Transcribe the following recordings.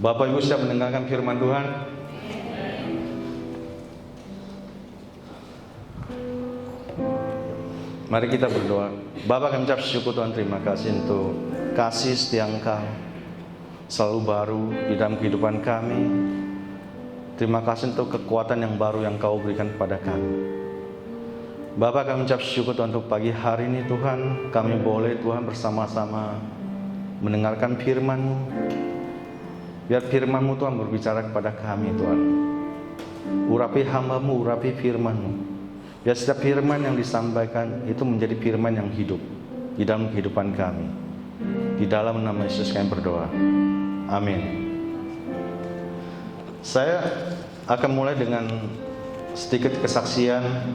Bapak Ibu siap mendengarkan firman Tuhan? Mari kita berdoa. Bapa, kami ucap syukur Tuhan, terima kasih untuk kasih setia Engkau selalu baru di dalam kehidupan kami. Terima kasih untuk kekuatan yang baru yang Kau berikan kepada kami. Bapa, kami ucap syukur Tuhan untuk pagi hari ini Tuhan, kami boleh Tuhan bersama-sama mendengarkan firman-Mu. Biar firman-Mu Tuhan berbicara kepada kami Tuhan. Urapi hamba-Mu, urapi firman-Mu. Biar setiap firman yang disampaikan itu menjadi firman yang hidup di dalam kehidupan kami. Di dalam nama Yesus kami berdoa. Amin. Saya akan mulai dengan sedikit kesaksian.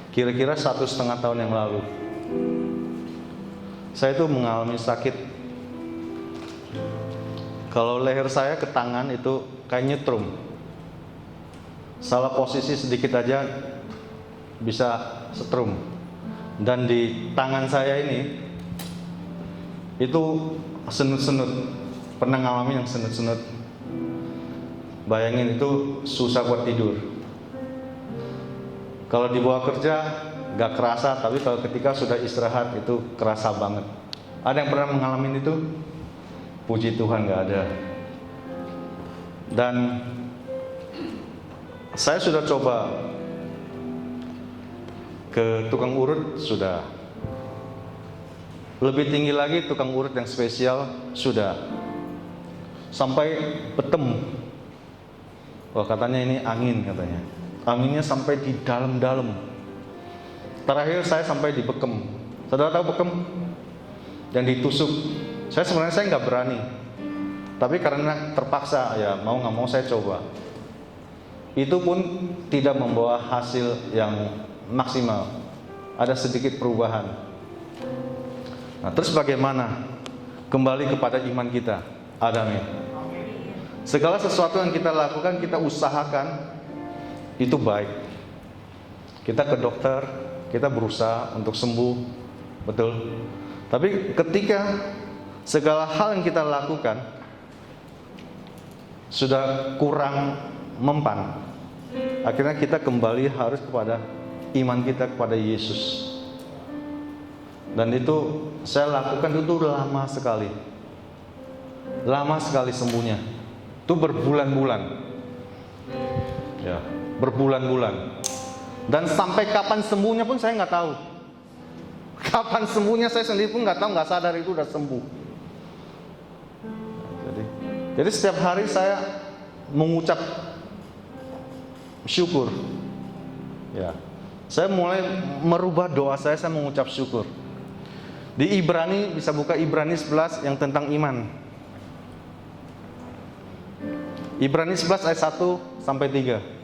Kira-kira 1,5 tahun yang lalu, saya itu mengalami sakit. Kalau leher saya ke tangan itu kayak nyetrum. Salah posisi sedikit aja bisa setrum. Dan di tangan saya ini itu senut-senut. Pernah ngalamin yang senut-senut. Bayangin itu susah buat tidur. Kalau dibawa kerja gak kerasa, tapi kalau ketika sudah istirahat itu kerasa banget. Ada yang pernah mengalami itu? Puji Tuhan gak ada. Dan saya sudah coba ke tukang urut, sudah. Lebih tinggi lagi tukang urut yang spesial, sudah. Sampai betem. Wah, katanya ini angin katanya. Anginnya sampai di dalam-dalam. Terakhir saya sampai di bekem. Saudara tahu bekem? Yang ditusuk. Sebenarnya saya nggak berani. Tapi karena terpaksa, ya mau nggak mau saya coba. Itu pun tidak membawa hasil yang maksimal. Ada sedikit perubahan. Nah, terus bagaimana? Kembali kepada iman kita. Amin. Segala sesuatu yang kita lakukan, kita usahakan, itu baik. Kita ke dokter, kita berusaha untuk sembuh, betul. Tapi ketika segala hal yang kita lakukan sudah kurang mempan, akhirnya kita kembali harus kepada iman kita kepada Yesus. Dan itu saya lakukan itu lama sekali. Lama sekali sembuhnya. Itu berbulan-bulan. Ya, berbulan-bulan. Dan sampai kapan sembuhnya pun saya nggak tahu. Kapan sembuhnya saya sendiri pun nggak tahu, nggak sadar itu udah sembuh. Jadi setiap hari saya mengucap syukur. Ya, saya mulai merubah doa saya mengucap syukur. Di Ibrani, bisa buka Ibrani 11 yang tentang iman. Ibrani 11 ayat 1 sampai 3.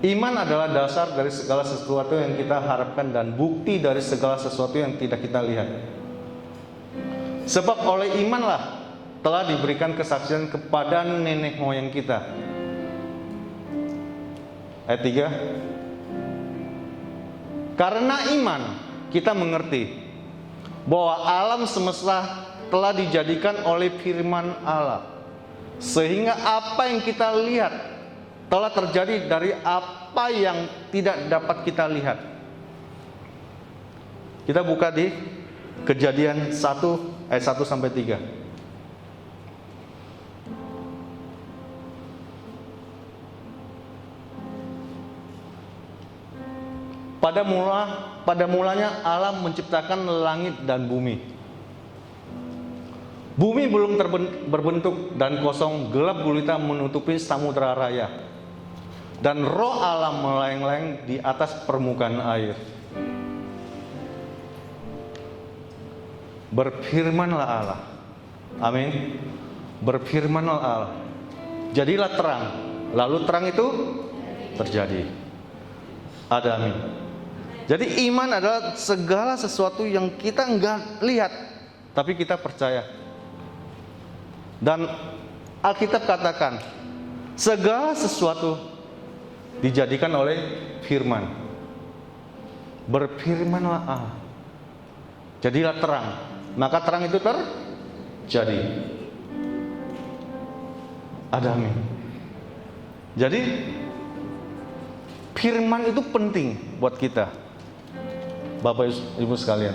Iman adalah dasar dari segala sesuatu yang kita harapkan dan bukti dari segala sesuatu yang tidak kita lihat. Sebab oleh imanlah telah diberikan kesaksian kepada nenek moyang kita. Ayat 3. Karena iman kita mengerti bahwa alam semesta telah dijadikan oleh firman Allah, sehingga apa yang kita lihat telah terjadi dari apa yang tidak dapat kita lihat. Kita buka di Kejadian 1 ayat 1 sampai 3. Pada mulanya Allah menciptakan langit dan bumi. Bumi belum berbentuk dan kosong, gelap gulita menutupi samudera raya. Dan roh Allah melayang-layang di atas permukaan air. Berfirmanlah Allah. Amin. Berfirmanlah Allah. Jadilah terang. Lalu terang itu terjadi. Ada amin. Jadi iman adalah segala sesuatu yang kita enggak lihat, tapi kita percaya. Dan Alkitab katakan, segala sesuatu dijadikan oleh firman. Berfirmanlah Allah. Jadilah terang. Maka terang itu terjadi. Ada amin. Jadi firman itu penting buat kita, Bapak Ibu sekalian.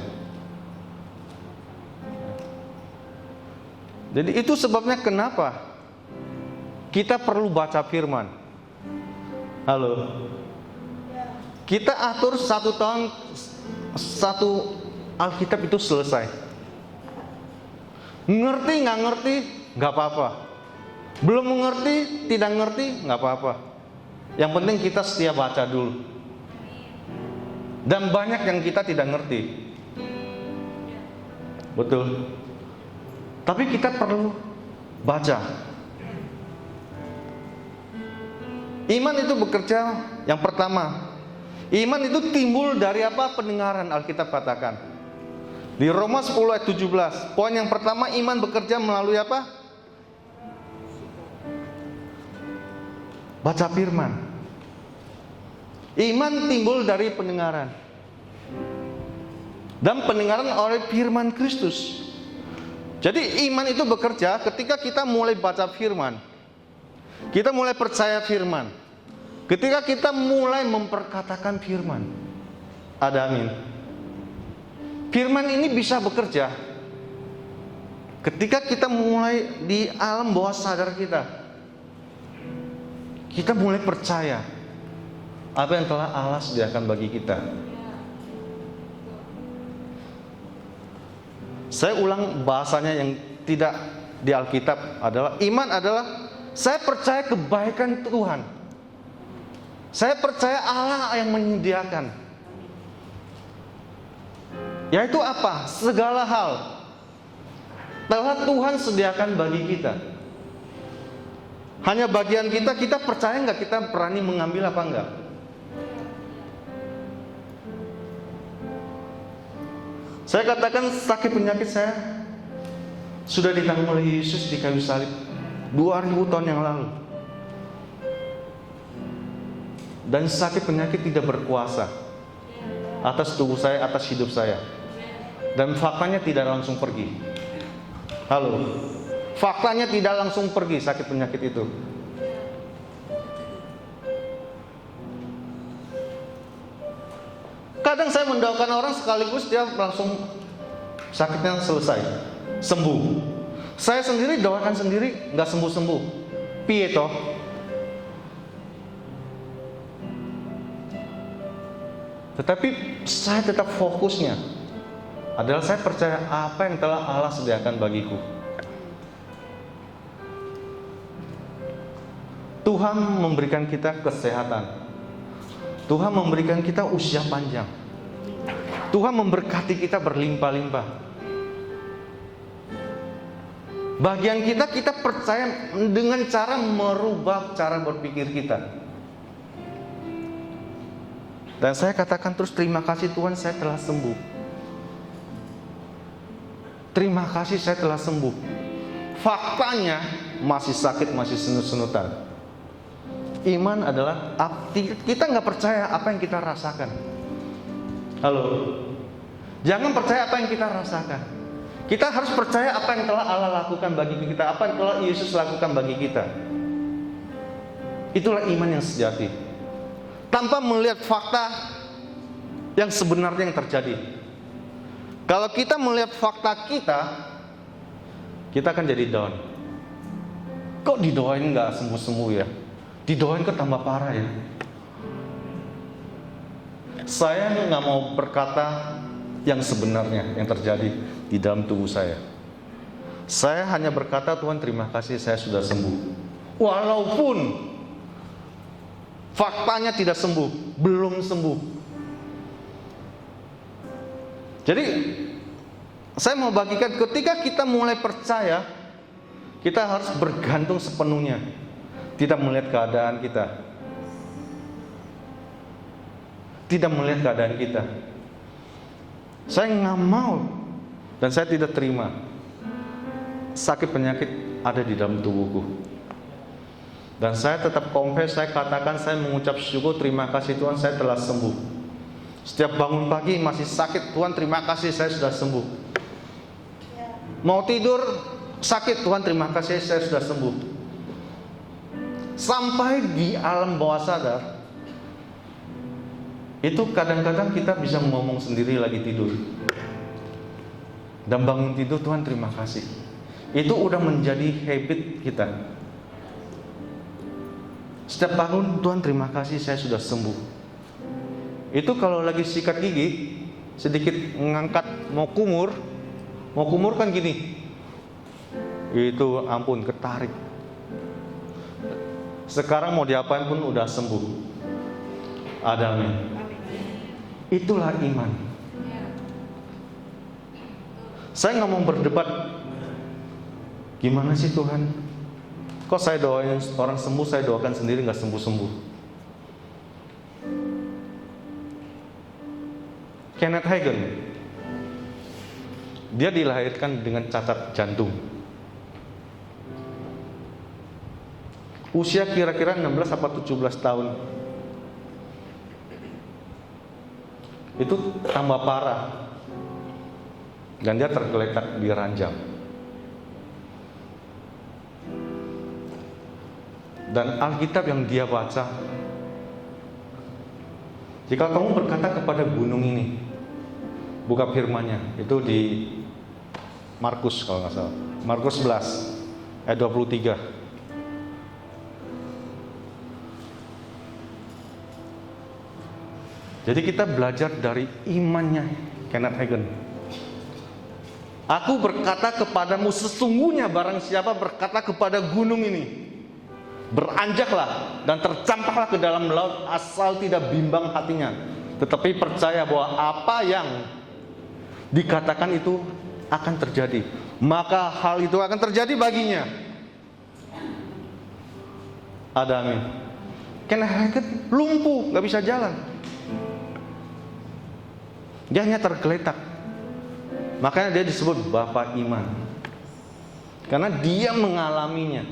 Jadi itu sebabnya kenapa kita perlu baca firman. Halo. Kita atur 1 tahun 1 Alkitab itu selesai. Ngerti nggak ngerti nggak apa-apa. Belum mengerti, tidak ngerti nggak apa-apa. Yang penting kita setia baca dulu. Dan banyak yang kita tidak ngerti. Betul. Tapi kita perlu baca. Iman itu bekerja, yang pertama, iman itu timbul dari apa? Pendengaran, Alkitab katakan. Di Roma 10 ayat 17, poin yang pertama, iman bekerja melalui apa? Baca firman. Iman timbul dari pendengaran. Dan pendengaran oleh firman Kristus. Jadi iman itu bekerja ketika kita mulai baca firman. Kita mulai percaya firman. Ketika kita mulai memperkatakan firman. Ada amin. Firman ini bisa bekerja ketika kita mulai di alam bawah sadar kita. Kita mulai percaya apa yang telah Allah sediakan bagi kita. Saya ulang bahasanya yang tidak di Alkitab adalah iman adalah saya percaya kebaikan Tuhan. Saya percaya Allah yang menyediakan. Yaitu apa? Segala hal telah Tuhan sediakan bagi kita. Hanya bagian kita percaya nggak, kita berani mengambil apa enggak? Saya katakan sakit penyakit saya sudah ditanggung oleh Yesus di kayu salib 2000 tahun yang lalu. Dan sakit penyakit tidak berkuasa atas tubuh saya, atas hidup saya. Dan faktanya tidak langsung pergi. Halo. Faktanya tidak langsung pergi sakit penyakit itu. Kadang saya mendoakan orang sekaligus dia langsung sakitnya selesai, sembuh. Saya sendiri doakan sendiri nggak sembuh-sembuh. Piye toh? Tetapi saya tetap fokusnya adalah saya percaya apa yang telah Allah sediakan bagiku. Tuhan memberikan kita kesehatan. Tuhan memberikan kita usia panjang. Tuhan memberkati kita berlimpah-limpah. Bagian kita percaya dengan cara merubah cara berpikir kita. Dan saya katakan terus terima kasih Tuhan saya telah sembuh. Terima kasih saya telah sembuh. Faktanya masih sakit, masih senut-senutan. Iman adalah kita nggak percaya apa yang kita rasakan. Halo, jangan percaya apa yang kita rasakan. Kita harus percaya apa yang telah Allah lakukan bagi kita, apa yang telah Yesus lakukan bagi kita. Itulah iman yang sejati. Tanpa melihat fakta yang sebenarnya yang terjadi. Kalau kita melihat fakta kita akan jadi down. Kok didoain nggak sembuh-sembuh ya? Didoain kok tambah parah ya. Saya nggak mau berkata yang sebenarnya yang terjadi di dalam tubuh saya. Saya hanya berkata Tuhan terima kasih saya sudah sembuh. Walaupun faktanya tidak sembuh, belum sembuh. Jadi saya mau bagikan ketika kita mulai percaya, kita harus bergantung sepenuhnya. Tidak melihat keadaan kita. Tidak melihat keadaan kita. Saya nggak mau dan saya tidak terima sakit penyakit ada di dalam tubuhku. Dan saya tetap confess, saya katakan, saya mengucap syukur terima kasih Tuhan saya telah sembuh. Setiap bangun pagi masih sakit, Tuhan terima kasih saya sudah sembuh. Mau tidur sakit, Tuhan terima kasih saya sudah sembuh. Sampai di alam bawah sadar, itu kadang-kadang kita bisa ngomong sendiri lagi tidur. Dan bangun tidur, Tuhan terima kasih. Itu udah menjadi habit kita. Setiap bangun, Tuhan terima kasih saya sudah sembuh. Itu kalau lagi sikat gigi, sedikit ngangkat mau kumur kan gini. Itu ampun, ketarik. Sekarang mau diapain pun udah sembuh. Ada amin. Itulah iman. Saya nggak mau berdebat. Gimana sih Tuhan? Kok saya doain orang sembuh, saya doakan sendiri nggak sembuh-sembuh. Kenneth Hagin, dia dilahirkan dengan cacat jantung. Usia kira-kira 16 atau 17 tahun. Itu tambah parah. Dan dia tergeletak di ranjang. Dan Alkitab yang dia baca, jika kamu berkata kepada gunung ini, buka firman-Nya, itu di Markus kalau nggak salah, Markus 11 ayat 23. Jadi kita belajar dari imannya Kenneth Hagin. Aku berkata kepadamu, sesungguhnya barang siapa berkata kepada gunung ini, beranjaklah dan tercampaklah ke dalam laut, asal tidak bimbang hatinya, tetapi percaya bahwa apa yang dikatakan itu akan terjadi, maka hal itu akan terjadi baginya. Ada amin. Kenneth Hagin lumpuh, gak bisa jalan. Dia hanya tergeletak. Makanya dia disebut Bapak Iman, karena dia mengalaminya.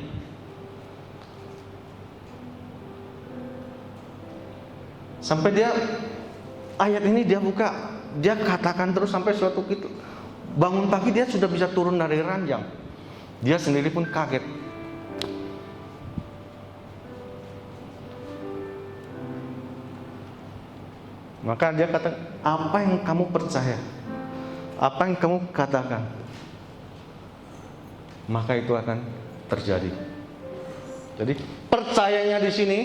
Sampai dia ayat ini dia buka, dia katakan terus sampai suatu bangun pagi dia sudah bisa turun dari ranjang. Dia sendiri pun kaget. Maka dia kata, apa yang kamu percaya, apa yang kamu katakan, maka itu akan terjadi. Jadi percayanya di sini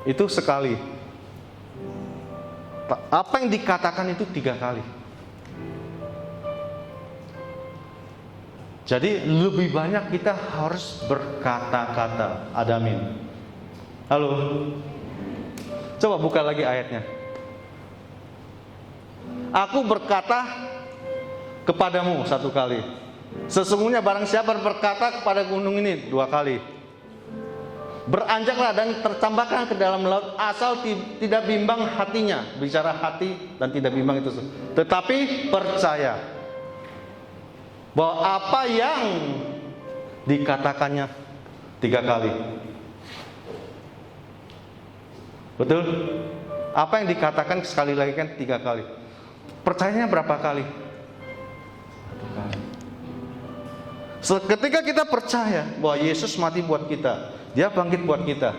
itu sekali. Apa yang dikatakan itu 3 kali. Jadi lebih banyak kita harus berkata-kata. Ada amin. Halo. Coba buka lagi ayatnya. Aku berkata kepadamu 1 kali. Sesungguhnya barang siapa berkata kepada gunung ini 2 kali. Beranjaklah dan tercampaklah ke dalam laut, asal tidak bimbang hatinya. Bicara hati dan tidak bimbang itu. Tetapi percaya bahwa apa yang dikatakannya 3 kali. Betul? Apa yang dikatakan sekali lagi kan 3 kali. Percayanya berapa kali? 1 kali. Ketika kita percaya bahwa Yesus mati buat kita, Dia bangkit buat kita,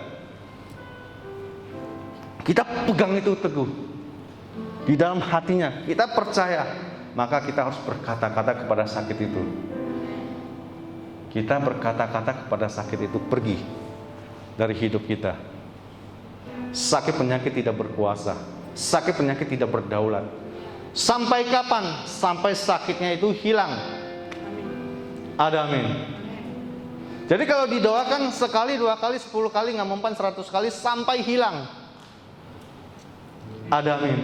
kita pegang itu teguh di dalam hatinya, kita percaya, maka kita harus berkata-kata kepada sakit itu. Kita berkata-kata kepada sakit itu, pergi dari hidup kita. Sakit penyakit tidak berkuasa, sakit penyakit tidak berdaulat. Sampai kapan? Sampai sakitnya itu hilang. Ada amin. Jadi kalau didoakan sekali, 2 kali, 10 kali, nggak mempan 100 kali sampai hilang. Ada amin.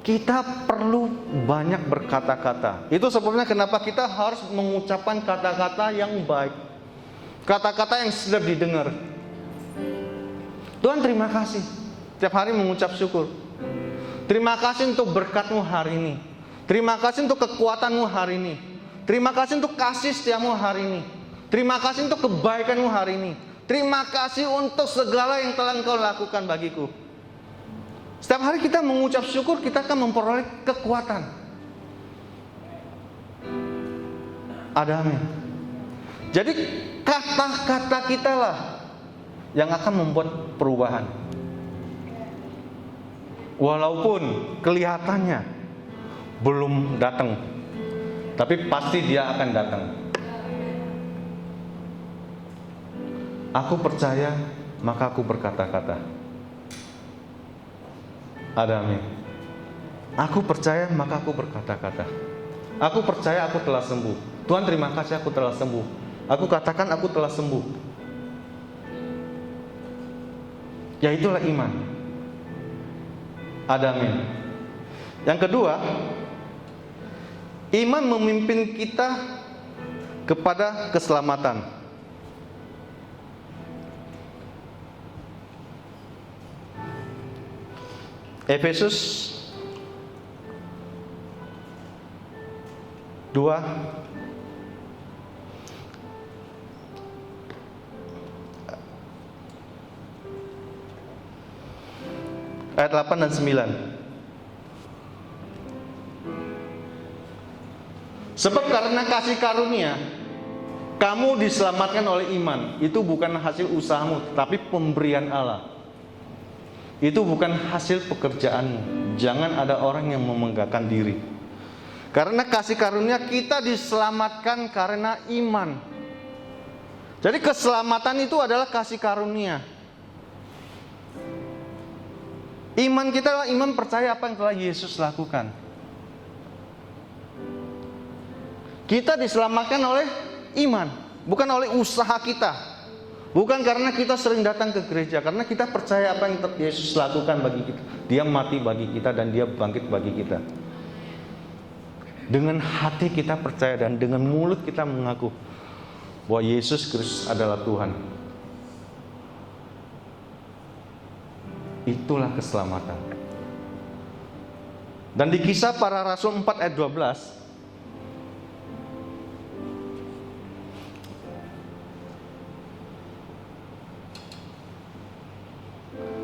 Kita perlu banyak berkata-kata. Itu sebabnya kenapa kita harus mengucapkan kata-kata yang baik, kata-kata yang sedap didengar. Tuhan terima kasih. Tiap hari mengucap syukur. Terima kasih untuk berkat-Mu hari ini. Terima kasih untuk kekuatan-Mu hari ini. Terima kasih untuk kasih setiamu hari ini. Terima kasih untuk kebaikan-Mu hari ini. Terima kasih untuk segala yang telah Engkau lakukan bagiku. Setiap hari kita mengucap syukur, kita akan memperoleh kekuatan. Ada amin. Jadi kata-kata kita lah yang akan membuat perubahan. Walaupun kelihatannya belum datang, tapi pasti dia akan datang. Aku percaya, maka aku berkata-kata. Ada amin. Aku percaya, maka aku berkata-kata. Aku percaya aku telah sembuh. Tuhan, terima kasih aku telah sembuh. Aku katakan aku telah sembuh. Ya, itulah iman. Ada amin. Yang kedua, iman memimpin kita kepada keselamatan. Efesus 2 ayat 8 dan 9. Sebab karena kasih karunia kamu diselamatkan oleh iman. Itu bukan hasil usahamu, tapi pemberian Allah. Itu bukan hasil pekerjaanmu. Jangan ada orang yang memenggangkan diri. Karena kasih karunia kita diselamatkan karena iman. Jadi keselamatan itu adalah kasih karunia. Iman kita adalah iman percaya apa yang telah Yesus lakukan. Kita diselamatkan oleh iman, bukan oleh usaha kita. Bukan karena kita sering datang ke gereja, karena kita percaya apa yang Yesus lakukan bagi kita. Dia mati bagi kita dan dia bangkit bagi kita. Dengan hati kita percaya dan dengan mulut kita mengaku bahwa Yesus Kristus adalah Tuhan. Itulah keselamatan. Dan di Kisah Para Rasul 4 ayat 12,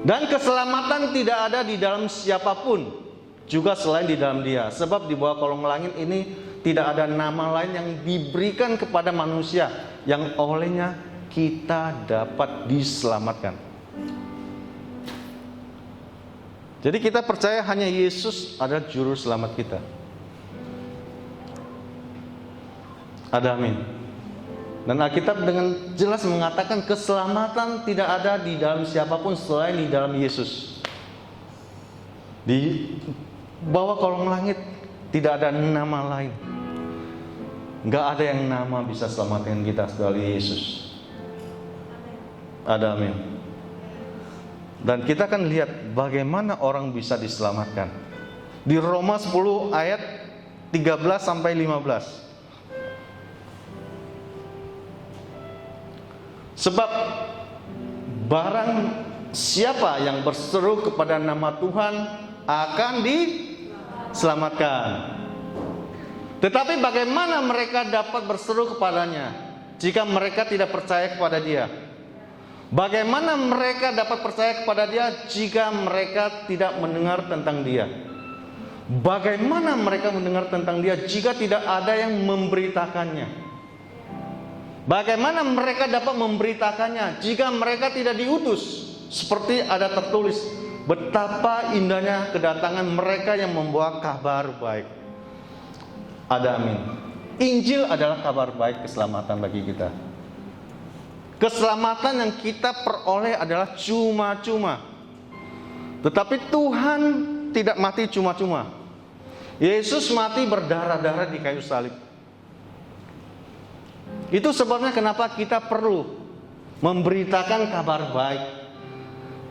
dan keselamatan tidak ada di dalam siapapun, juga selain di dalam Dia. Sebab di bawah kolong langit ini tidak ada nama lain yang diberikan kepada manusia yang olehnya kita dapat diselamatkan. Jadi kita percaya hanya Yesus adalah juru selamat kita. Ada amin. Dan Alkitab dengan jelas mengatakan keselamatan tidak ada di dalam siapapun selain di dalam Yesus. Di bawah kolong langit tidak ada nama lain. Enggak ada yang nama bisa selamatkan kita kecuali Yesus. Ada amin. Dan kita akan lihat bagaimana orang bisa diselamatkan. Di Roma 10 ayat 13 sampai 15. Sebab barang siapa yang berseru kepada nama Tuhan akan diselamatkan. Tetapi bagaimana mereka dapat berseru kepadanya jika mereka tidak percaya kepada Dia? Bagaimana mereka dapat percaya kepada Dia jika mereka tidak mendengar tentang Dia? Bagaimana mereka mendengar tentang Dia jika tidak ada yang memberitakannya? Bagaimana mereka dapat memberitakannya jika mereka tidak diutus? Seperti ada tertulis, betapa indahnya kedatangan mereka yang membawa kabar baik. Ada amin. Injil adalah kabar baik keselamatan bagi kita. Keselamatan yang kita peroleh adalah cuma-cuma. Tetapi Tuhan tidak mati cuma-cuma. Yesus mati berdarah-darah di kayu salib. Itu sebabnya kenapa kita perlu memberitakan kabar baik.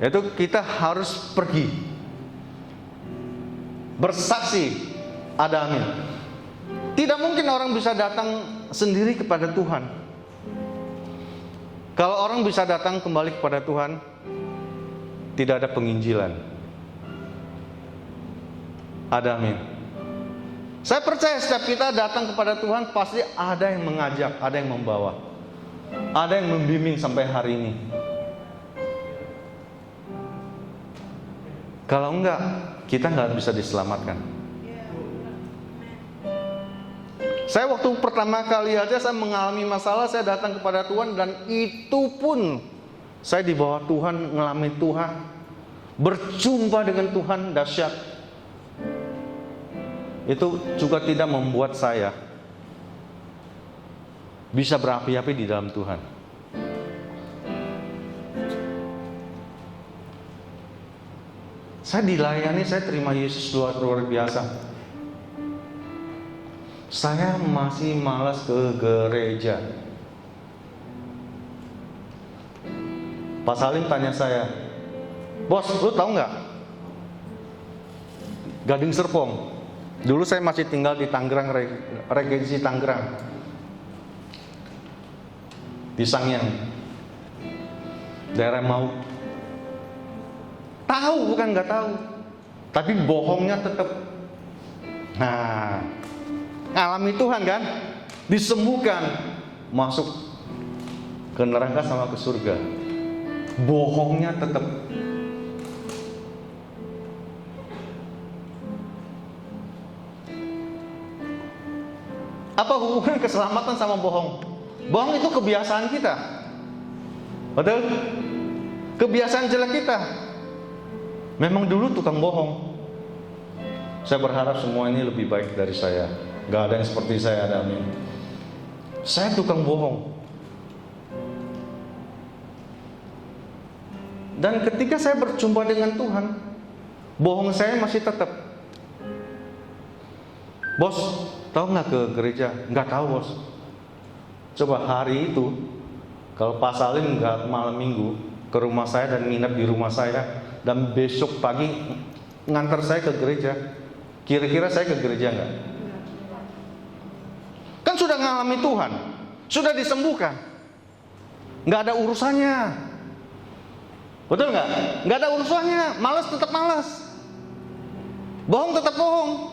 Yaitu kita harus pergi bersaksi. Ada amin. Tidak mungkin orang bisa datang sendiri kepada Tuhan. Kalau orang bisa datang kembali kepada Tuhan, tidak ada penginjilan. Ada amin. Saya percaya setiap kita datang kepada Tuhan pasti ada yang mengajak, ada yang membawa, ada yang membimbing sampai hari ini. Kalau enggak, kita nggak bisa diselamatkan. Saya waktu pertama kali aja saya mengalami masalah, saya datang kepada Tuhan, dan itu pun saya di bawah Tuhan, ngalami Tuhan, berjumpa dengan Tuhan dahsyat. Itu juga tidak membuat saya bisa berapi-api di dalam Tuhan. Saya dilayani, saya terima Yesus luar biasa. Saya masih malas ke gereja. Pak Salim tanya saya, "Bos, lu tahu nggak Gading Serpong?" Dulu saya masih tinggal di Tangerang, Regensi Tangerang, di Sangyang, daerah Mau. Tahu bukan nggak tahu, tapi bohongnya tetap. Nah, alami Tuhan kan, disembuhkan, masuk ke neraka sama ke surga. Bohongnya tetap. Apa hubungan keselamatan sama bohong? Bohong itu kebiasaan kita. Betul? Kebiasaan jelek kita. Memang dulu tukang bohong. Saya berharap semua ini lebih baik dari saya. Gak ada yang seperti saya, ada amin. Saya tukang bohong. Dan ketika saya berjumpa dengan Tuhan, bohong saya masih tetap. Bos, tahu nggak ke gereja? Nggak tahu, bos. Coba hari itu, kalau Pak Salim nggak malam minggu ke rumah saya dan nginep di rumah saya, dan besok pagi ngantar saya ke gereja, kira-kira saya ke gereja nggak? Kan sudah ngalami Tuhan, sudah disembuhkan, nggak ada urusannya. Betul nggak? Nggak ada urusannya. Malas tetap malas, bohong tetap bohong.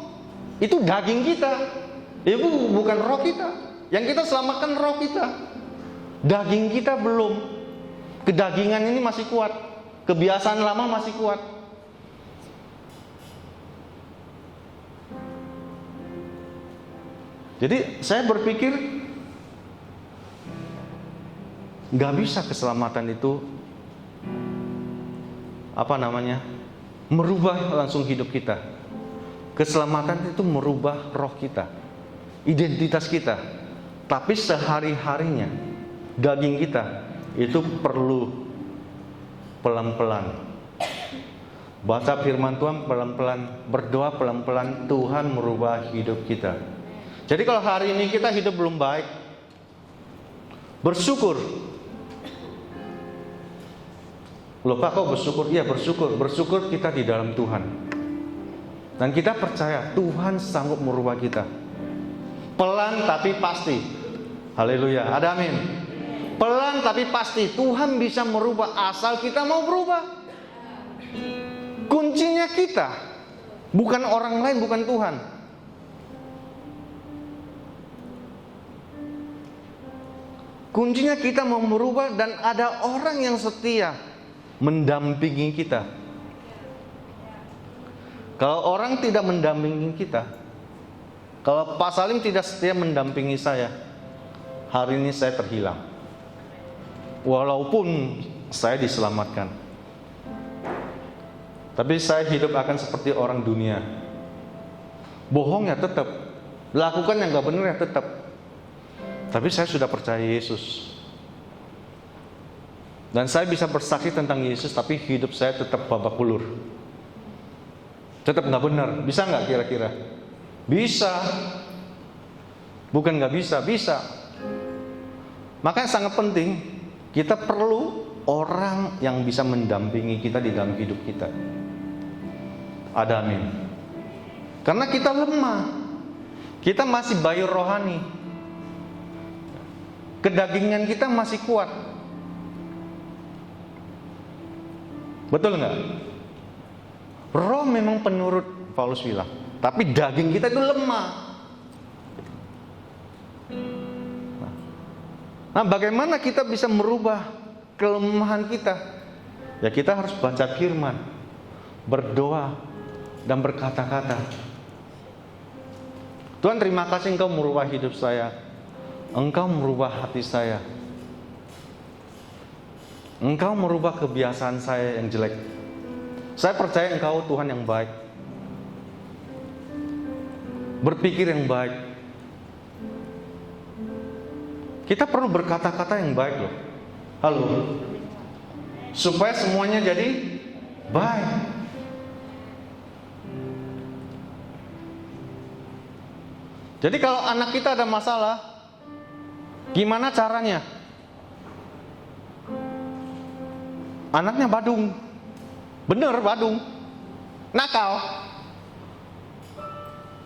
Itu daging kita, itu bukan roh kita. Yang kita selamatkan roh kita. Daging kita belum. Kedagingan ini masih kuat. Kebiasaan lama masih kuat. Jadi saya berpikir gak bisa keselamatan itu merubah langsung hidup kita. Keselamatan itu merubah roh kita, identitas kita. Tapi sehari-harinya daging kita itu perlu pelan-pelan baca firman Tuhan, pelan-pelan berdoa, pelan-pelan Tuhan merubah hidup kita. Jadi kalau hari ini kita hidup belum baik, bersyukur. Loh Pak, kok bersyukur? Iya bersyukur. Bersyukur kita di dalam Tuhan. Dan kita percaya Tuhan sanggup merubah kita. Pelan tapi pasti. Haleluya, ada amin. Pelan tapi pasti Tuhan bisa merubah asal kita mau berubah. Kuncinya kita, bukan orang lain, bukan Tuhan. Kuncinya kita mau berubah, dan ada orang yang setia mendampingi kita. Kalau orang tidak mendampingi kita, kalau Pak Salim tidak setia mendampingi saya, hari ini saya terhilang. Walaupun saya diselamatkan, tapi saya hidup akan seperti orang dunia. Bohong ya tetap, lakukan yang gak benar ya tetap. Tapi saya sudah percaya Yesus, dan saya bisa bersaksi tentang Yesus, tapi hidup saya tetap babak belur, tetap gak benar. Bisa gak kira-kira? Bisa. Bukan gak bisa, bisa. Makanya sangat penting, kita perlu orang yang bisa mendampingi kita di dalam hidup kita. Ada amin. Karena kita lemah, kita masih bayi rohani, kedagingan kita masih kuat. Betul nggak? Roh memang penurut, Paulus bilang, tapi daging kita itu lemah. Nah, bagaimana kita bisa merubah kelemahan kita? Ya kita harus baca firman, berdoa, dan berkata-kata. Tuhan, terima kasih Engkau merubah hidup saya. Engkau merubah hati saya. Engkau merubah kebiasaan saya yang jelek. Saya percaya Engkau Tuhan yang baik. Berpikir yang baik. Kita perlu berkata-kata yang baik loh. Halo. Supaya semuanya jadi baik. Jadi kalau anak kita ada masalah, gimana caranya? Anaknya badung. Bener badung. Nakal.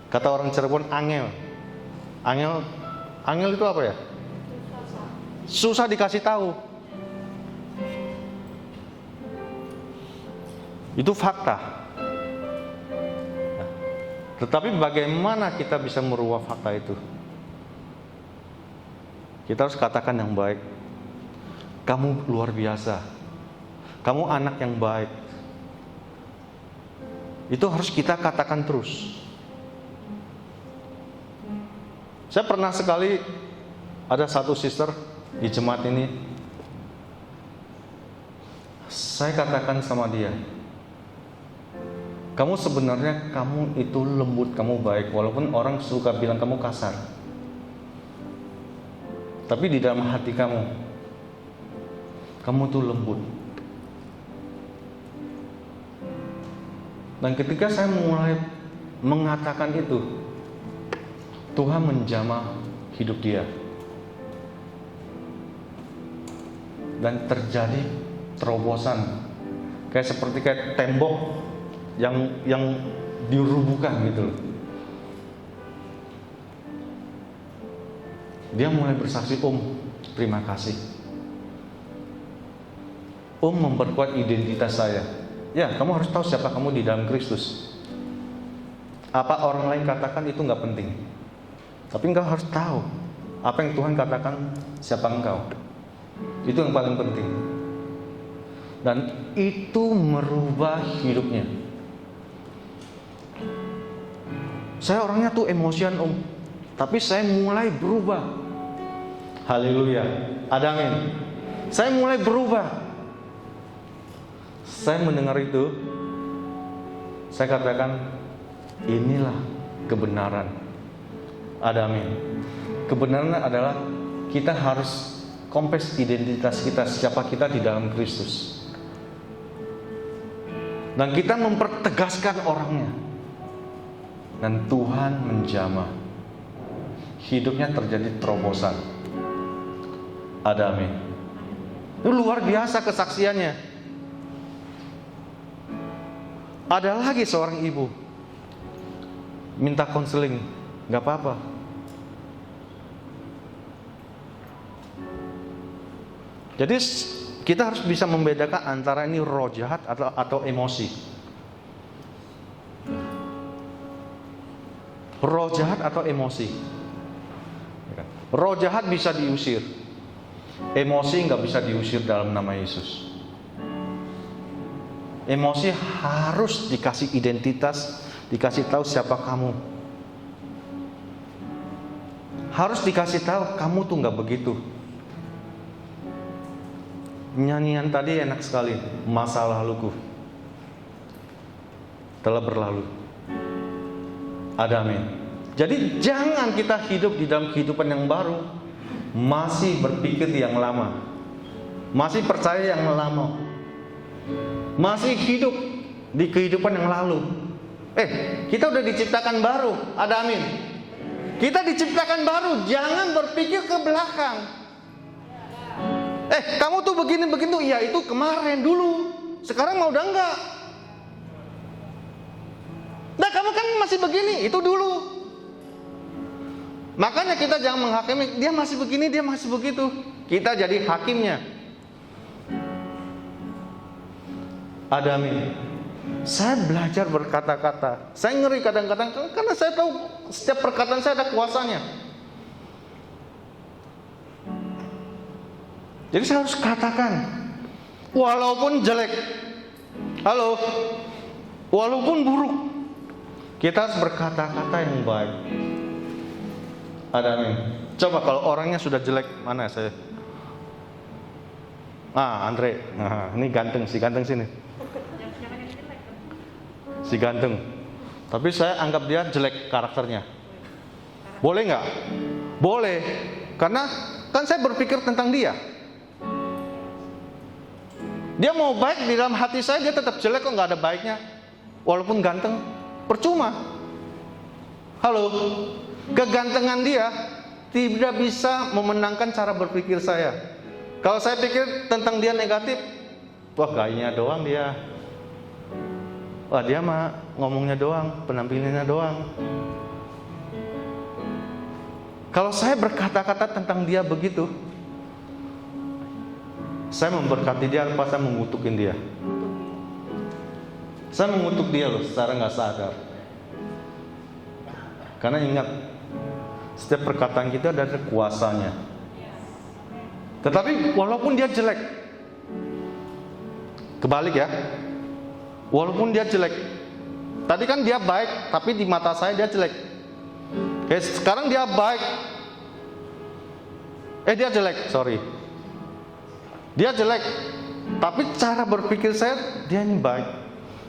Kata orang Cirebon, angel. Angel itu apa ya? Susah dikasih tahu. Itu fakta. Tetapi bagaimana kita bisa merubah fakta itu? Kita harus katakan yang baik. Kamu luar biasa. Kamu anak yang baik. Itu harus kita katakan terus. Saya pernah sekali ada satu sister di jemaat ini. Saya katakan sama dia, kamu sebenarnya kamu itu lembut, kamu baik, walaupun orang suka bilang kamu kasar. Tapi di dalam hati kamu tuh lembut. Dan ketika saya mulai mengatakan itu, Tuhan menjamah hidup dia. Dan terjadi terobosan. Kayak tembok yang dirubuhkan gitu. Dia mulai bersaksi, Om, terima kasih. Om memperkuat identitas saya. Ya, kamu harus tahu siapa kamu di dalam Kristus. Apa orang lain katakan itu gak penting. Tapi engkau harus tahu apa yang Tuhan katakan siapa engkau. Itu yang paling penting. Dan itu merubah hidupnya. Saya orangnya tuh emosian, Om. Tapi saya mulai berubah. Haleluya. Ada amin. Saya mulai berubah. Saya mendengar itu, saya katakan, inilah kebenaran. Ada amin. Kebenaran adalah kita harus kompes identitas kita, siapa kita di dalam Kristus. Dan kita mempertegaskan orangnya. Dan Tuhan menjamah. Hidupnya terjadi terobosan. Ada amin. Itu luar biasa kesaksiannya. Ada lagi seorang ibu minta konseling, gak apa-apa. Jadi kita harus bisa membedakan antara ini roh jahat atau emosi. Roh jahat atau emosi. Roh jahat bisa diusir, emosi gak bisa diusir dalam nama Yesus. Emosi harus dikasih identitas, dikasih tahu siapa kamu. Harus dikasih tahu kamu tuh nggak begitu. Nyanyian tadi enak sekali, masa laluku telah berlalu. Ada amin. Jadi jangan kita hidup di dalam kehidupan yang baru masih berpikir yang lama, masih percaya yang lama, masih hidup di kehidupan yang lalu. Kita udah diciptakan baru. Ada amin. Kita diciptakan baru. Jangan berpikir ke belakang. Kamu tuh begini begitu. Ya itu kemarin dulu. Sekarang mau udah enggak. Nah kamu kan masih begini. Itu dulu. Makanya kita jangan menghakimi. Dia masih begini, dia masih begitu. Kita jadi hakimnya. Ada amin. Saya belajar berkata-kata. Saya ngeri kadang-kadang karena saya tahu setiap perkataan saya ada kuasanya. Jadi saya harus katakan walaupun jelek. Halo. Walaupun buruk, kita harus berkata-kata yang baik. Ada amin. Coba kalau orangnya sudah jelek, mana saya? Andre. Ini ganteng, si ganteng sini. Si ganteng. Tapi saya anggap dia jelek karakternya. Boleh nggak? Boleh. Karena kan saya berpikir tentang dia. Dia mau baik di dalam hati saya, dia tetap jelek kok, nggak ada baiknya. Walaupun ganteng, percuma. Halo, kegantengan dia tidak bisa memenangkan cara berpikir saya. Kalau saya pikir tentang dia negatif, wah gayanya doang dia. Wah dia mah ngomongnya doang, penampilannya doang. Kalau saya berkata-kata tentang dia begitu, saya memberkati dia apa saya mengutukin dia? Saya mengutuk dia loh secara nggak sadar. Karena ingat, setiap perkataan kita ada kuasanya. Tetapi walaupun dia jelek, kebalik ya, walaupun dia jelek, tadi kan dia baik, tapi di mata saya dia jelek. Oke, sekarang dia baik, dia jelek, sorry. Dia jelek, tapi cara berpikir saya, dia ini baik.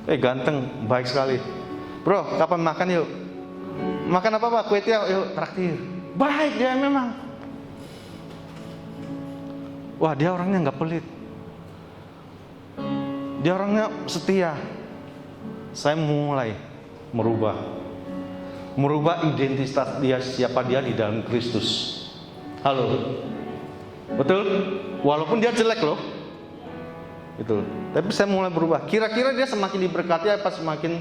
Ganteng, baik sekali. Bro, kapan makan yuk? Makan apa Pak? Kue tiaw, yuk traktir. Baik dia memang. Wah dia orangnya nggak pelit. Dia orangnya setia. Saya mulai merubah identitas dia, siapa dia di dalam Kristus. Halo, betul? Walaupun dia jelek loh, itu. Tapi saya mulai berubah. Kira-kira dia semakin diberkati apa semakin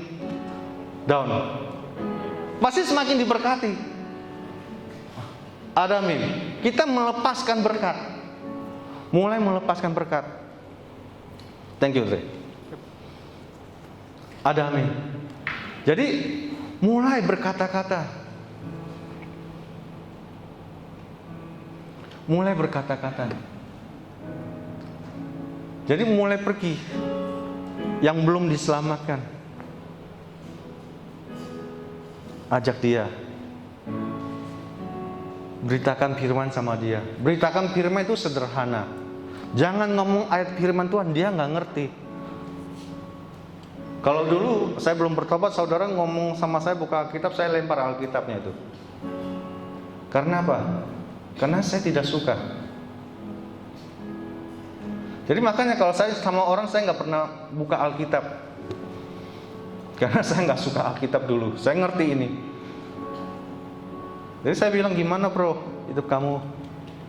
down? Pasti semakin diberkati. Ada amin. Kita melepaskan berkat. Mulai melepaskan berkat. Thank you, Andre. Ada amin. Jadi mulai berkata-kata. Mulai berkata-kata. Jadi mulai pergi. Yang belum diselamatkan, ajak dia. Beritakan firman sama dia. Beritakan firman itu sederhana. Jangan ngomong ayat firman Tuhan, dia nggak ngerti. Kalau dulu saya belum bertobat, saudara ngomong sama saya buka Alkitab, saya lempar Alkitabnya itu. Karena apa? Karena saya tidak suka. Jadi makanya kalau saya sama orang, saya nggak pernah buka Alkitab. Karena saya nggak suka Alkitab dulu. Saya ngerti ini. Jadi saya bilang, gimana bro hidup kamu?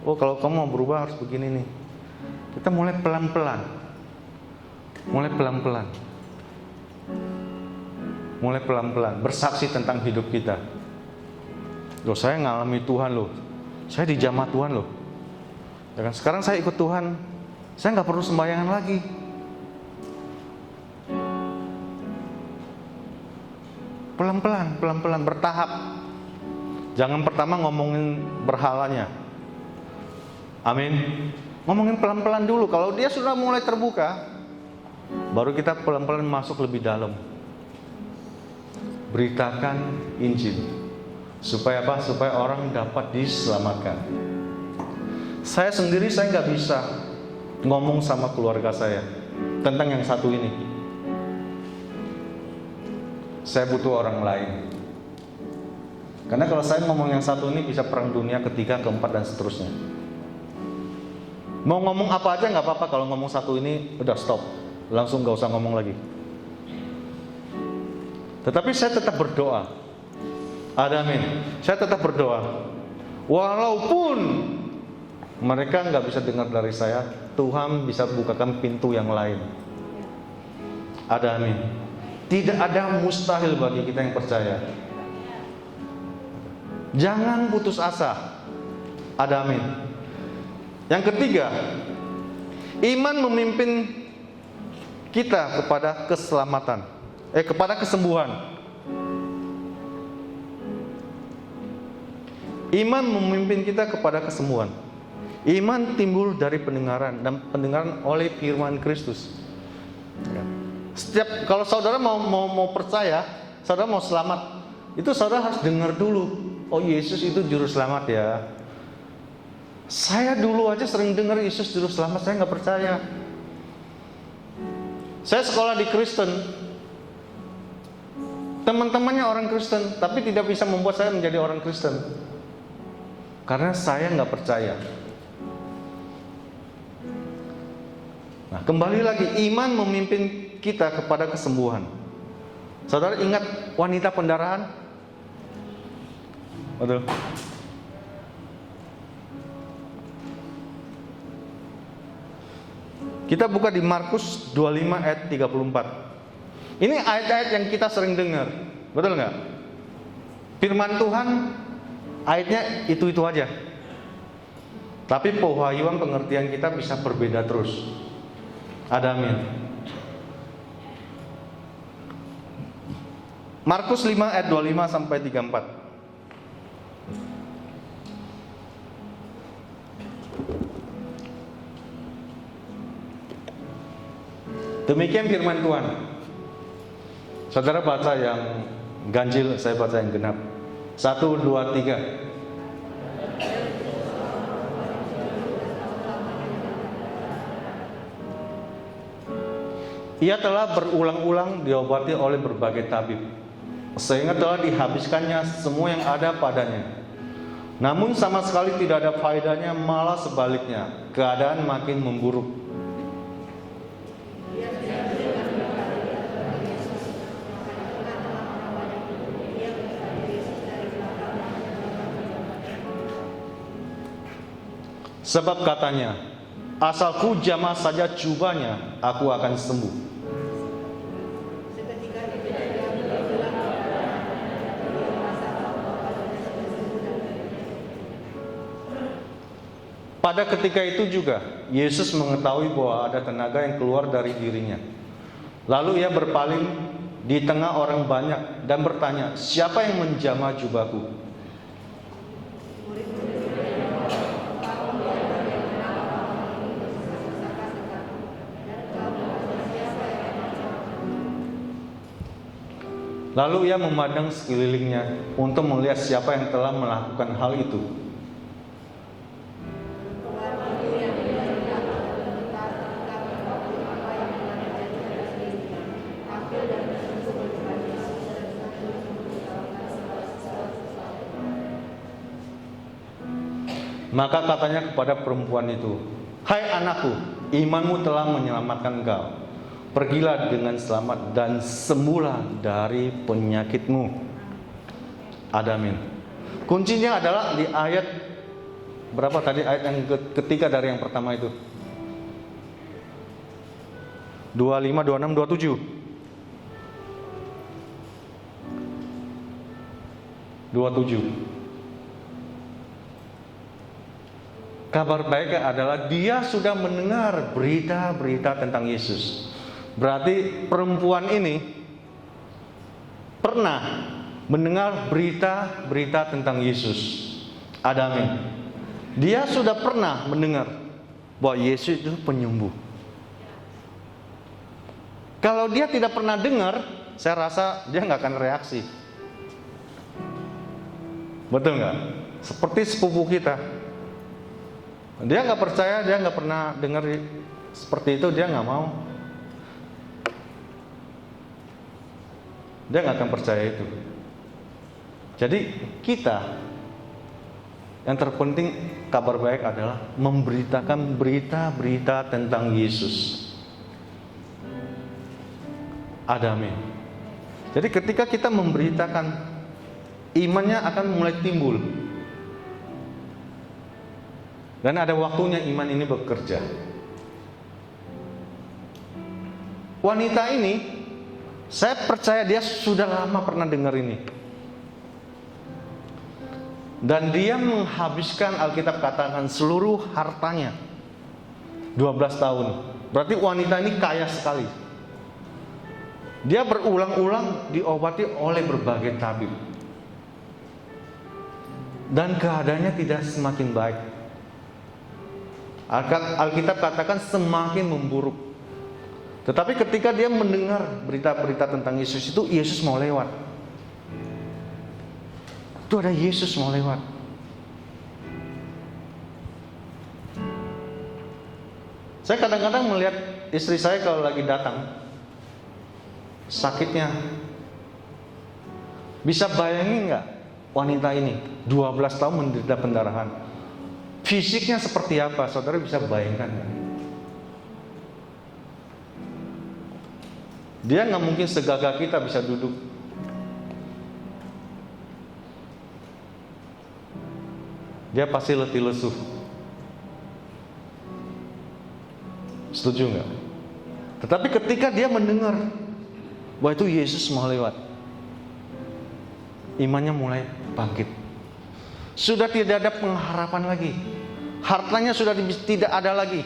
Oh kalau kamu mau berubah harus begini nih. Kita mulai pelan-pelan. Mulai pelan-pelan. Mulai pelan-pelan. Bersaksi tentang hidup kita. Loh saya ngalami Tuhan loh. Saya dijamah Tuhan loh. Ya kan? Sekarang saya ikut Tuhan. Saya nggak perlu sembayangan lagi. Pelan-pelan, pelan-pelan, bertahap. Jangan pertama ngomongin berhalanya. Amin. Ngomongin pelan-pelan dulu. Kalau dia sudah mulai terbuka, baru kita pelan-pelan masuk lebih dalam. Beritakan Injil. Supaya apa? Supaya orang dapat diselamatkan. Saya sendiri, saya nggak bisa ngomong sama keluarga saya tentang yang satu ini. Saya butuh orang lain. Karena kalau saya ngomong yang satu ini bisa perang dunia ketiga, keempat dan seterusnya. Mau ngomong apa aja nggak apa-apa, kalau ngomong satu ini udah stop, langsung nggak usah ngomong lagi. Tetapi saya tetap berdoa. Ada amin. Saya tetap berdoa. Walaupun mereka nggak bisa dengar dari saya, Tuhan bisa bukakan pintu yang lain. Ada amin. Tidak ada mustahil bagi kita yang percaya. Jangan putus asa. Ada amin. Yang ketiga, iman memimpin kita kepada keselamatan, kepada kesembuhan. Iman memimpin kita kepada kesembuhan. Iman timbul dari pendengaran, dan pendengaran oleh firman Kristus. Setiap kalau saudara mau percaya, saudara mau selamat, itu saudara harus dengar dulu. Oh, Yesus itu juru selamat ya. Saya dulu aja sering dengar Yesus juru selamat, saya nggak percaya. Saya sekolah di Kristen, teman-temannya orang Kristen, tapi tidak bisa membuat saya menjadi orang Kristen, karena saya nggak percaya. Nah, kembali lagi, iman memimpin kita kepada kesembuhan. Saudara ingat wanita pendarahan? Betul. Kita buka di Markus 25 ayat 34. Ini ayat-ayat yang kita sering dengar, betul nggak? Firman Tuhan ayatnya itu-itu aja. Tapi pewahyuan pengertian kita bisa berbeda terus. Ada amin. Markus 5 ayat 25 sampai 34. Demikian firman Tuhan. Saudara baca yang ganjil, saya baca yang genap. 1, 2, 3. Ia telah berulang-ulang diobati oleh berbagai tabib, sehingga telah dihabiskannya semua yang ada padanya. Namun sama sekali tidak ada faedahnya, malah sebaliknya, keadaan makin memburuk. Sebab katanya, asalku jamah saja jubahnya, aku akan sembuh. Pada ketika itu juga, Yesus mengetahui bahwa ada tenaga yang keluar dari dirinya. Lalu ia berpaling di tengah orang banyak dan bertanya, siapa yang menjamah jubahku? Lalu ia memandang sekelilingnya untuk melihat siapa yang telah melakukan hal itu. Maka katanya kepada perempuan itu, hai anakku, imanmu telah menyelamatkan engkau. Pergilah dengan selamat dan sembuhlah dari penyakitmu. Amin. Kuncinya adalah di ayat berapa tadi? Ayat yang ketiga dari yang pertama itu. 25, 26, 27. Kabar baik adalah dia sudah mendengar berita-berita tentang Yesus. Berarti perempuan ini pernah mendengar berita-berita tentang Yesus. Amin. Dia sudah pernah mendengar bahwa Yesus itu penyembuh. Kalau dia tidak pernah dengar, saya rasa dia nggak akan reaksi. Betul nggak? Seperti sepupu kita. Dia nggak percaya, dia nggak pernah dengar seperti itu, dia nggak mau. Dia nggak akan percaya itu. Jadi kita yang terpenting kabar baik adalah memberitakan berita-berita tentang Yesus. Amin. Jadi ketika kita memberitakan, imannya akan mulai timbul. Dan ada waktunya iman ini bekerja. Wanita ini, saya percaya dia sudah lama pernah dengar ini. Dan dia menghabiskan, Alkitab katakan, seluruh hartanya. 12 tahun. Berarti wanita ini kaya sekali. Dia berulang-ulang diobati oleh berbagai tabib. Dan keadaannya tidak semakin baik. Alkitab katakan semakin memburuk. Tetapi ketika dia mendengar berita-berita tentang Yesus itu, Yesus mau lewat. Itu ada Yesus mau lewat. Saya kadang-kadang melihat istri saya kalau lagi datang, sakitnya. Bisa bayangin nggak wanita ini 12 tahun menderita pendarahan? Fisiknya seperti apa? Saudara bisa bayangkan nggak? Dia nggak mungkin segagah kita bisa duduk. Dia pasti letih lesu. Setuju nggak? Tetapi ketika dia mendengar bahwa itu Yesus mau lewat, imannya mulai bangkit. Sudah tidak ada pengharapan lagi. Hartanya sudah tidak ada lagi.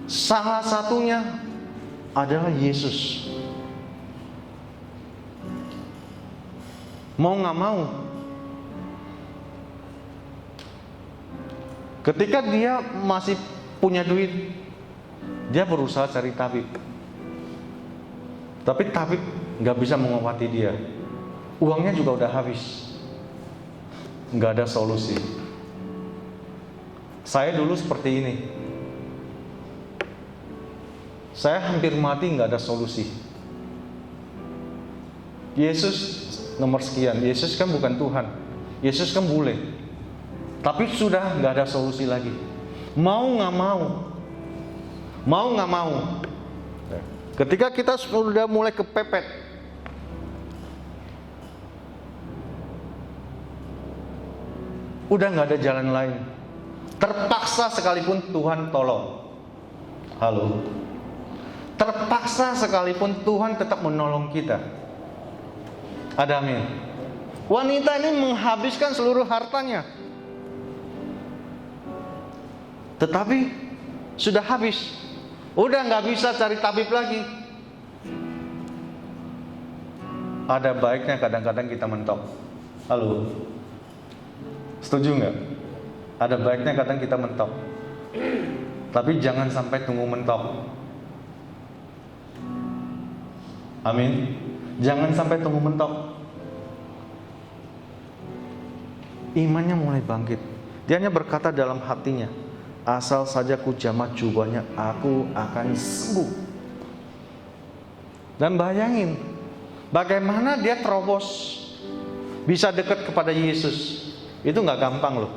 Salah satunya adalah Yesus. Mau nggak mau, ketika dia masih punya duit, dia berusaha cari tabib. Tapi tabib nggak bisa mengobati dia. Uangnya juga udah habis. Nggak ada solusi. Saya dulu seperti ini. Saya hampir mati nggak ada solusi. Yesus nomor sekian. Yesus kan bukan Tuhan. Yesus kan bule. Tapi sudah nggak ada solusi lagi. Mau nggak mau. Ketika kita sudah mulai kepepet, udah nggak ada jalan lain. Terpaksa sekalipun Tuhan tolong. Halo. Terpaksa sekalipun Tuhan tetap menolong kita. Ada amin. Wanita ini menghabiskan seluruh hartanya. Tetapi sudah habis. Udah nggak bisa cari tabib lagi. Ada baiknya kadang-kadang kita mentok. Halo. Setuju nggak? Ada baiknya kadang kita mentok. Tapi jangan sampai tunggu mentok. Amin. Jangan sampai tunggu mentok. Imannya mulai bangkit. Dia hanya berkata dalam hatinya, asal saja ku jamah jubahnya, aku akan sembuh. Dan bayangin, bagaimana dia terobos, bisa dekat kepada Yesus. Itu nggak gampang loh.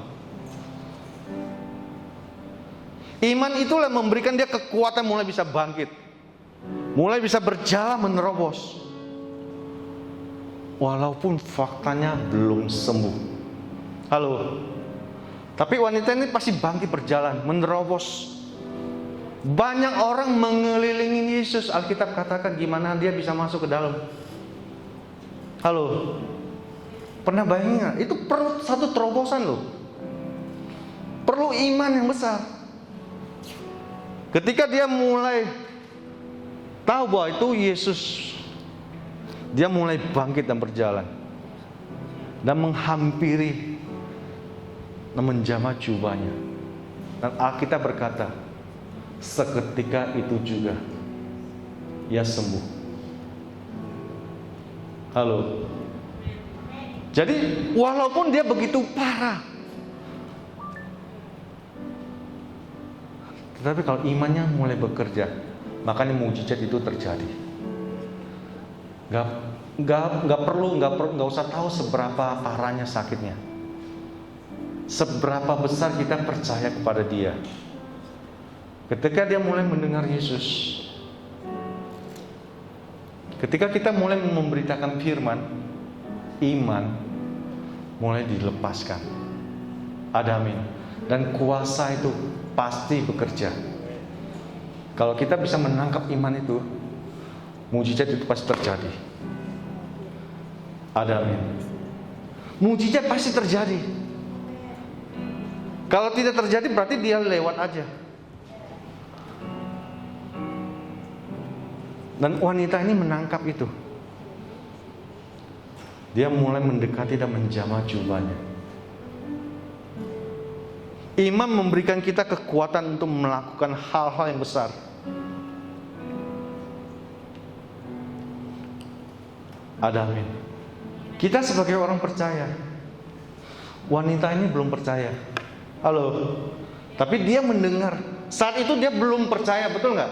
Iman itulah memberikan dia kekuatan mulai bisa bangkit, mulai bisa berjalan menerobos. Walaupun faktanya belum sembuh. Halo. Tapi wanita ini pasti bangkit berjalan, menerobos. Banyak orang mengelilingi Yesus. Alkitab katakan gimana dia bisa masuk ke dalam. Halo. Pernah bayangin gak? Itu perlu satu terobosan loh. Perlu iman yang besar. Ketika dia mulai tahu bahwa itu Yesus, dia mulai bangkit dan berjalan. Dan menghampiri dan menjamah jubahnya. Dan Alkitab berkata, seketika itu juga ia sembuh. Halo. Jadi walaupun dia begitu parah, tetapi kalau imannya mulai bekerja, makanya mujizat itu terjadi. Nggak usah tahu seberapa parahnya sakitnya. Seberapa besar kita percaya kepada dia. Ketika dia mulai mendengar Yesus, ketika kita mulai memberitakan firman, iman mulai dilepaskan. Ada amin. Dan kuasa itu pasti bekerja. Kalau kita bisa menangkap iman itu, mujizat itu pasti terjadi. Ada amin. Mujizat pasti terjadi. Kalau tidak terjadi berarti dia lewat aja. Dan wanita ini menangkap itu. Dia mulai mendekati dan menjamah jubahnya. Iman memberikan kita kekuatan untuk melakukan hal-hal yang besar. Ada amin. Kita sebagai orang percaya, wanita ini belum percaya. Halo. Tapi dia mendengar. Saat itu dia belum percaya, betul nggak?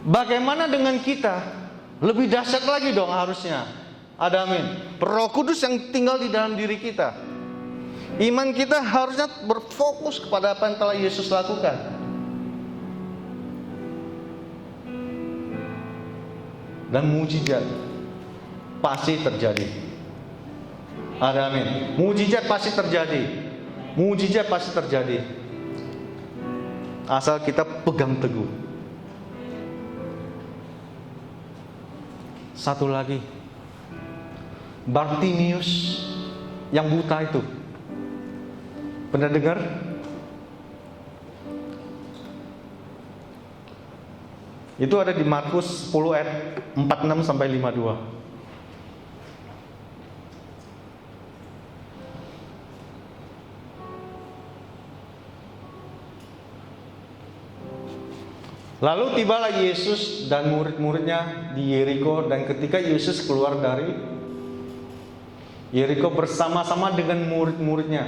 Bagaimana dengan kita? Lebih dahsyat lagi dong harusnya. Ada amin. Roh Kudus yang tinggal di dalam diri kita. Iman kita harusnya berfokus kepada apa yang telah Yesus lakukan. Dan mujizat pasti terjadi. Ada amin. Mujizat pasti terjadi. Mujizat pasti terjadi. Asal kita pegang teguh. Satu lagi, Bartimius yang buta itu. Pernah dengar? Itu ada di Markus 10 ayat 46 sampai 52. Lalu tibalah Yesus dan murid-muridnya di Yeriko, dan ketika Yesus keluar dari Yeriko bersama-sama dengan murid-muridnya,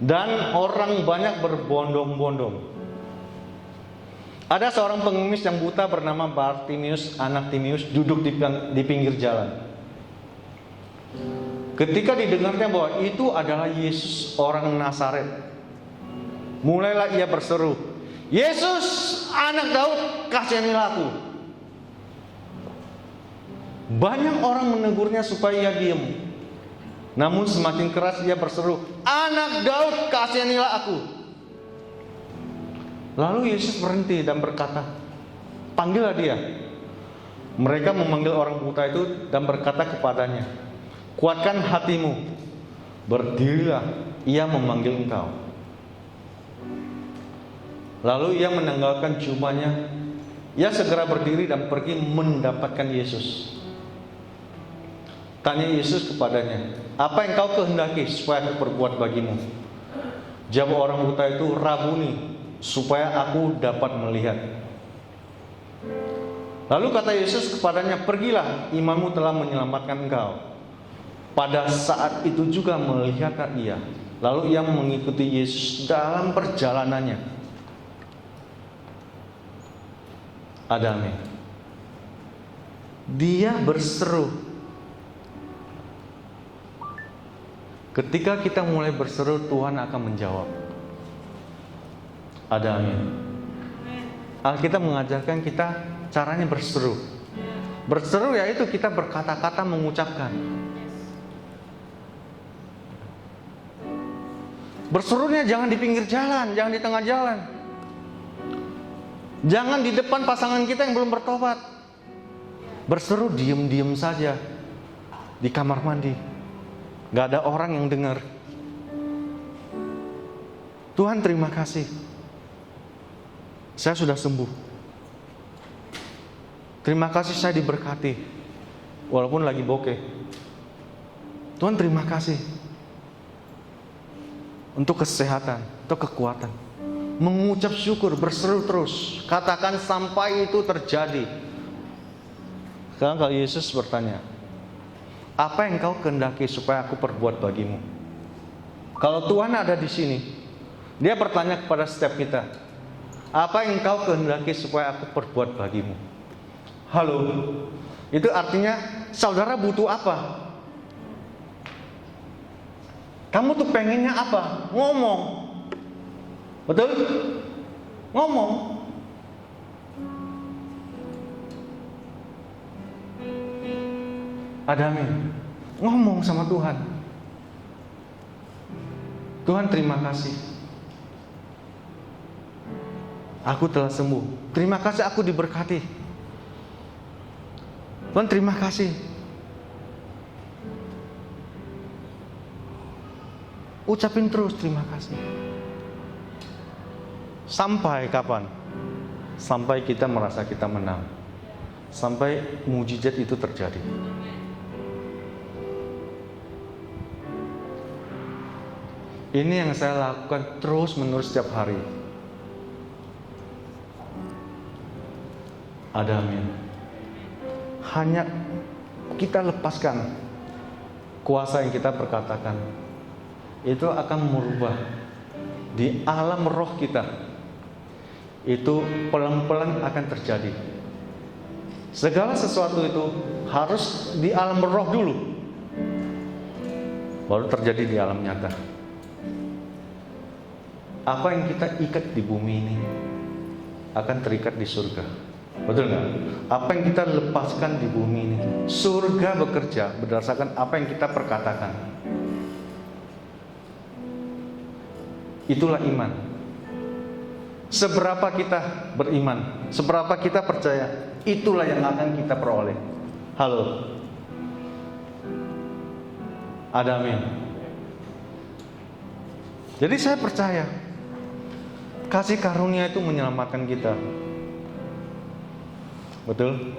dan orang banyak berbondong-bondong. Ada seorang pengemis yang buta bernama Bartimius, anak Timius, duduk di pinggir jalan. Ketika didengarnya bahwa itu adalah Yesus orang Nazaret, mulailah ia berseru, "Yesus, anak Daud, kasihanilah aku." Banyak orang menegurnya supaya ia diam. Namun semakin keras ia berseru, "Anak Daud, kasihanilah aku." Lalu Yesus berhenti dan berkata, "Panggillah dia." Mereka memanggil orang buta itu dan berkata kepadanya, "Kuatkan hatimu, berdirilah, ia memanggil engkau." Lalu ia menanggalkan jubahnya. Ia segera berdiri dan pergi mendapatkan Yesus. Tanya Yesus kepadanya, "Apa yang kau kehendaki supaya aku perbuat bagimu?" Jawab orang buta itu, "Rabuni, supaya aku dapat melihat." Lalu kata Yesus kepadanya, "Pergilah, imanmu telah menyelamatkan engkau." Pada saat itu juga melihatlah ia. Lalu ia mengikuti Yesus dalam perjalanannya. Ada amin. Dia berseru. Ketika kita mulai berseru, Tuhan akan menjawab. Ada amin. Alkitab mengajarkan kita caranya berseru. Berseru yaitu kita berkata-kata mengucapkan. Berserunya jangan di pinggir jalan, jangan di tengah jalan. Jangan di depan pasangan kita yang belum bertobat. Berseru diam-diam saja di kamar mandi. Gak ada orang yang dengar. "Tuhan, terima kasih. Saya sudah sembuh. Terima kasih saya diberkati. Walaupun lagi bokeh. Tuhan, terima kasih untuk kesehatan, untuk kekuatan." Mengucap syukur, berseru terus. Katakan sampai itu terjadi. Sekarang kalau Yesus bertanya, "Apa yang kau kehendaki supaya aku perbuat bagimu?" Kalau Tuhan ada di sini, Dia bertanya kepada setiap kita, "Apa yang kau kehendaki supaya aku perbuat bagimu?" Halo. Itu artinya saudara butuh apa? Kamu tuh pengennya apa? Ngomong. Betul? Ngomong. Ada amin. Ngomong sama Tuhan. "Tuhan, terima kasih. Aku telah sembuh. Terima kasih aku diberkati. Tuhan, terima kasih." Ucapin terus terima kasih. Sampai kapan? Sampai kita merasa kita menang. Sampai mujizat itu terjadi. Ini yang saya lakukan terus menerus setiap hari. Ada amin. hanya kita lepaskan kuasa yang kita perkatakan, itu akan merubah di alam roh kita. Itu pelan-pelan akan terjadi. Segala sesuatu itu harus di alam roh dulu, baru terjadi di alam nyata. Apa yang kita ikat di bumi ini akan terikat di surga. Betul nggak? Apa yang kita lepaskan di bumi ini, surga bekerja berdasarkan apa yang kita perkatakan. Itulah iman. Seberapa kita beriman, seberapa kita percaya, itulah yang akan kita peroleh. Halo, ada amin. Jadi saya percaya kasih karunia itu menyelamatkan kita. Betul?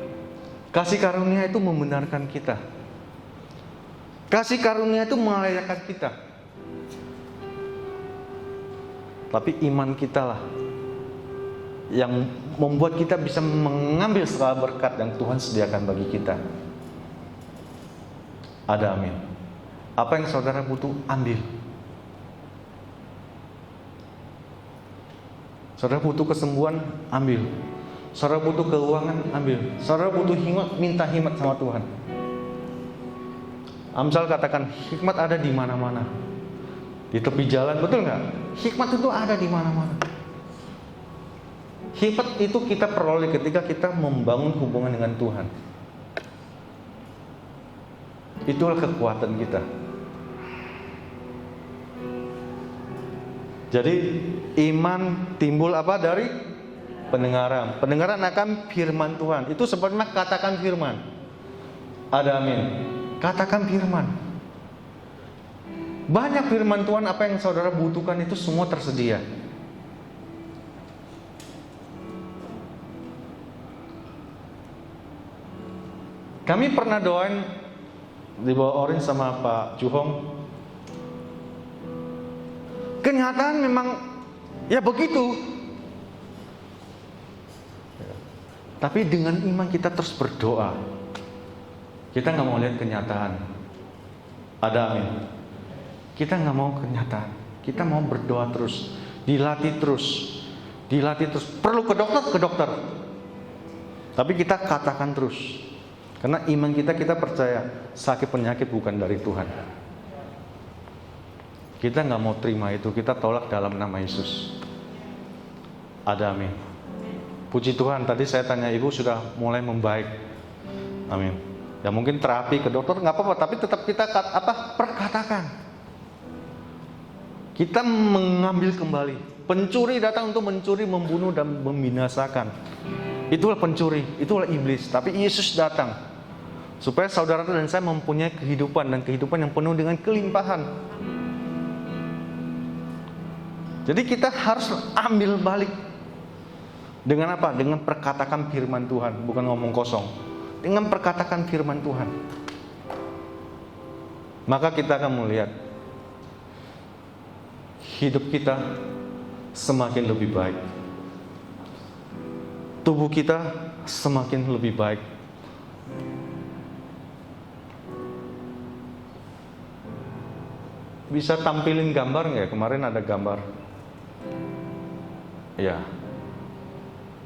Kasih karunia itu membenarkan kita. Kasih karunia itu melayakkan kita. Tapi iman kita lah yang membuat kita bisa mengambil segala berkat yang Tuhan sediakan bagi kita. Ada amin. Apa yang saudara butuh, ambil. Saudara butuh kesembuhan, ambil. Saudara butuh keuangan, ambil. Saudara butuh hikmat, minta hikmat sama Tuhan. Amsal katakan, hikmat ada di mana-mana. Di tepi jalan, betul nggak? Hikmat itu ada di mana-mana. Hikmat itu kita peroleh ketika kita membangun hubungan dengan Tuhan. Itulah kekuatan kita. Jadi iman timbul apa? Dari pendengaran. Pendengaran akan firman Tuhan. Itu sebabnya katakan firman. Ada amin. Katakan firman. Banyak firman Tuhan, apa yang saudara butuhkan itu semua tersedia. Kami pernah doain di bawah orange sama Pak Juhong. Kenyataan memang ya begitu. Tapi dengan iman kita terus berdoa. Kita nggak mau lihat kenyataan. Ada amin. Kita nggak mau kenyataan. Kita mau berdoa terus, dilatih terus, dilatih terus. Perlu ke dokter. Tapi kita katakan terus. Karena iman kita percaya sakit penyakit bukan dari Tuhan. Kita nggak mau terima itu, kita tolak dalam nama Yesus. Ada amin. Puji Tuhan, tadi saya tanya ibu sudah mulai membaik. Amin. Ya mungkin terapi ke dokter nggak apa-apa, tapi tetap kita perkatakan. Kita mengambil kembali. Pencuri datang untuk mencuri, membunuh dan membinasakan. Itulah pencuri, itulah iblis. Tapi Yesus datang supaya saudara dan saya mempunyai kehidupan, dan kehidupan yang penuh dengan kelimpahan. Jadi kita harus ambil balik. Dengan apa? Dengan perkatakan firman Tuhan, bukan ngomong kosong. Dengan perkatakan firman Tuhan. Maka kita akan melihat hidup kita semakin lebih baik. Tubuh kita semakin lebih baik. Bisa tampilin gambar nggak? Kemarin ada gambar. Ya.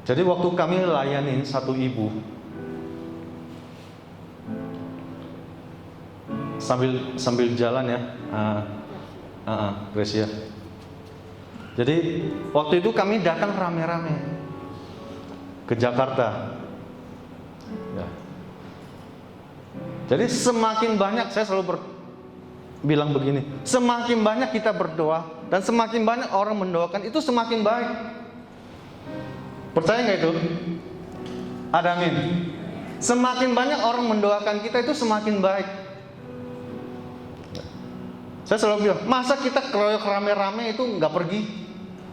Jadi waktu kami layanin satu ibu, sambil jalan ya, Gracia. Jadi waktu itu kami datang rame-rame ke Jakarta. Ya. Jadi semakin banyak, saya selalu bilang begini, semakin banyak kita berdoa dan semakin banyak orang mendoakan, itu semakin baik. Percaya nggak itu? Ada amin. Semakin banyak orang mendoakan kita, itu semakin baik. Saya selalu bilang, masa kita keroyok rame-rame itu nggak pergi?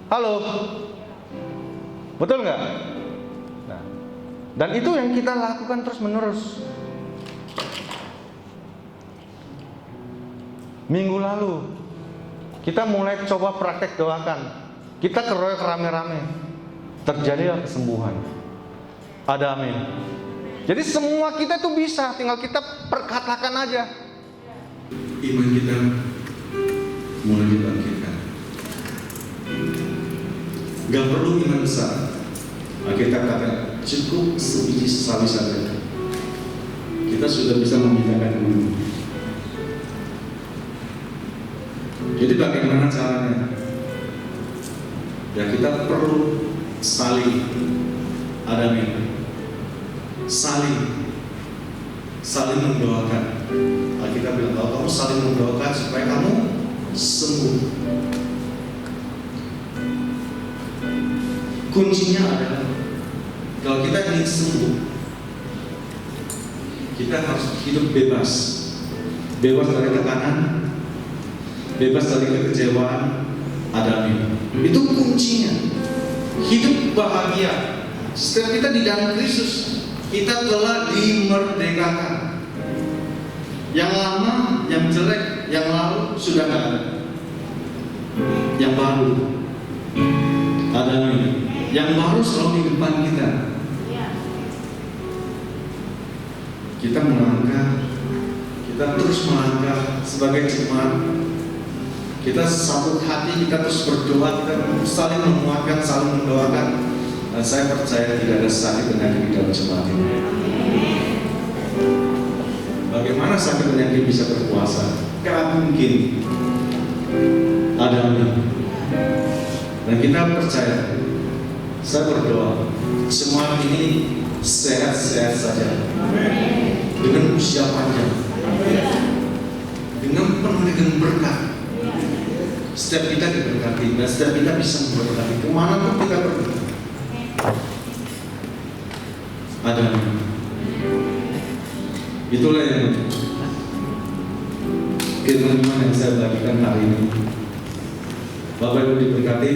Halo, betul nggak? Nah, dan itu yang kita lakukan terus-menerus. Minggu lalu kita mulai coba praktek doakan. Kita keroyok rame-rame, terjadilah kesembuhan. Ada amin. Jadi semua kita itu bisa, tinggal kita perkatakan aja. Iman kita mulai dibangkitkan. Gak perlu iman besar. Kita katakan cukup sebiji sawi saja. Kita sudah bisa memindahkan gunung. Jadi bagaimana caranya? Ya kita perlu saling mendoakan. Kita bilang kalau kamu saling mendoakan supaya kamu sembuh. Kuncinya adalah kalau kita ingin sembuh, kita harus hidup bebas dari tekanan, bebas dari kekecewaan alami. Itu kuncinya. Hidup bahagia. Setiap kita di dalam Kristus, kita telah dimerdekakan. Yang lama, yang jelek, yang lalu sudah tidak ada. Yang baru ada lagi. Yang baru selalu di depan kita. Kita melangkah, kita terus melangkah sebagai jemaat. Kita satu hati, kita terus berdoa, kita saling menguatkan, saling mendoakan. Dan saya percaya tidak ada sakit penyakit di dalam jemaat ini. Bagaimana sakit penyakit bisa berkuasa? Gak mungkin. Ada amin. Dan kita percaya. Saya berdoa semua ini sehat-sehat saja. Dengan usia panjang. Dengan penuh dengan berkat. Setiap kita diberkati dan setiap kita bisa memberkati kemanapun kita pergi. Ada. Itulah yang firman yang saya bagikan hari ini. Bapak Ibu diberkati.